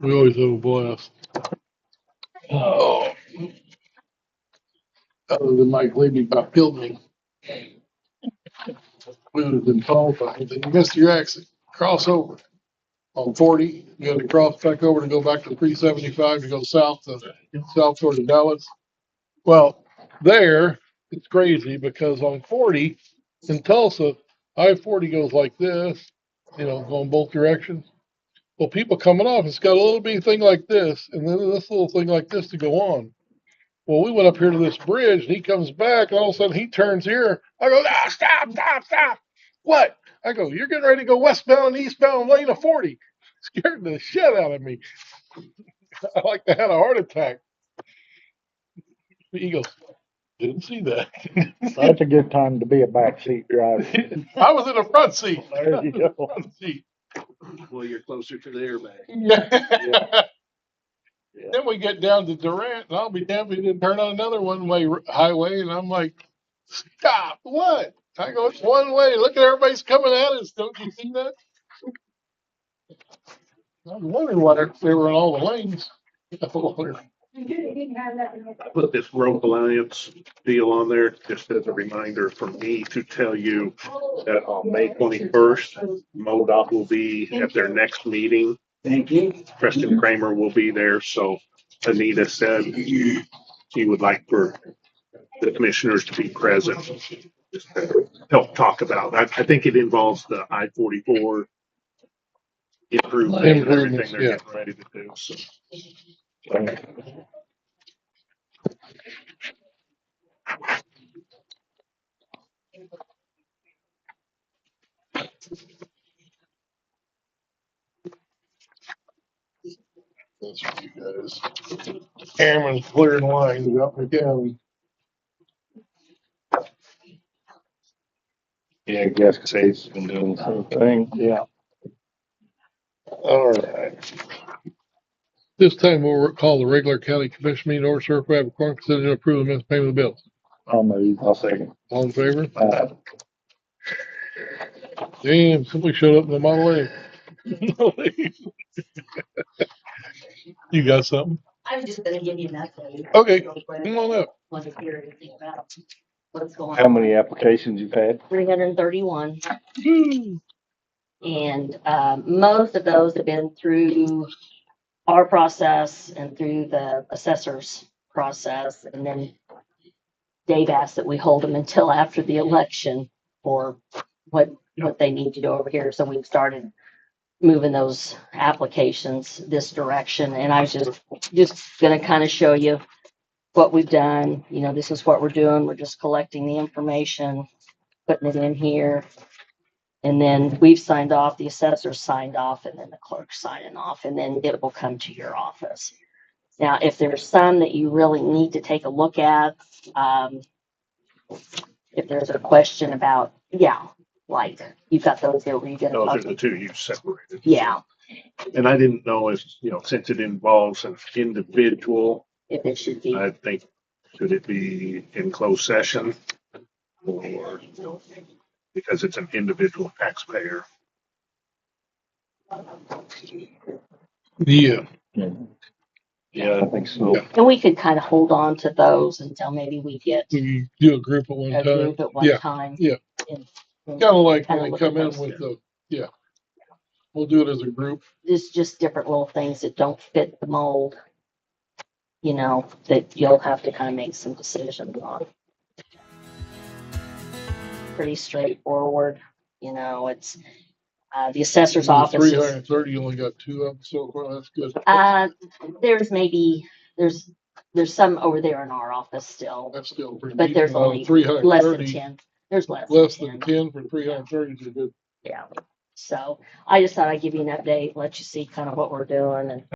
We always have a blast. Oh, other than Mike Levy about killed me. We was in Tulsa. He said, "You missed your exit. Cross over on 40. You got to cross back over to go back to 375 to go south toward Dallas." Well, there it's crazy because on 40 in Tulsa, I-40 goes like this, going both directions. Well, people coming off, it's got a little bitty thing like this, and then this little thing like this to go on. Well, we went up here to this bridge, and he comes back, and all of a sudden he turns here. I go, ah, stop. What? I go, you're getting ready to go westbound and eastbound lane of 40. Scared the shit out of me. I like to have a heart attack. He goes, didn't see that. That's a good time to be a backseat driver. I was in the front seat. There you go. Front seat. Well, you're closer to the airbag. Yeah. Yeah. Then we get down to Durant, and I'll be damned if he didn't turn on another one-way highway, and I'm like, stop, what? I go, it's one way. Look at everybody's coming at us. Don't you see that? I was wondering why they were in all the lanes. I put this Rope Alliance deal on there just as a reminder for me to tell you that on May 21st, MoDOT will be at their next meeting. Thank you. Preston Kramer will be there. So Anita said she would like for the commissioners to be present, just to help talk about. I think it involves the I-44 improvement and everything they're getting ready to do. So. That's for you guys. Airman's clearing lines up and down. Yeah, Gas Casade's been doing the same thing. Yeah. All right. This time we'll call the regular county commission meeting order, sir. If we have a quorum, consider to approve the minutes payment of the bills. I'll move. I'll second. All in favor? Damn, somebody showed up in the Model A. You got something? I was just gonna give you an update. Okay, real quick. come on up. Wasn't hear anything about what's going on. How many applications you've had? 331. And most of those have been through our process and through the assessor's process. And then Dave asked that we hold them until after the election for what they need to do over here. So we've started moving those applications this direction. And I was just gonna kind of show you what we've done. This is what we're doing. We're just collecting the information, putting it in here. And then we've signed off, the assessor signed off, and then the clerk's signing off, and then it will come to your office. Now, if there's some that you really need to take a look at, if there's a question about, like you've got those here where you get. Those are the two you separated. Yeah. And I didn't know if, since it involves an individual, If it should be. I think, should it be in closed session or because it's an individual taxpayer? Yeah. Yeah, I think so. Yeah. And we could kind of hold on to those until maybe we get We do a group at one a time. group at one Yeah. time. Yeah. And Kind of like kinda when they look come at in those. with we'll do it as a group. It's just different little things that don't fit the mold, that you'll have to kind of make some decisions on. Pretty straightforward, it's the assessor's office. 330, you only got two of them so far. That's good. There's some over there in our office still, That's still pretty but deep. there's only less than 330, 10. There's less than than 10 for 330 is good. Yeah. So I just thought I'd give you an update, let you see kind of what we're doing and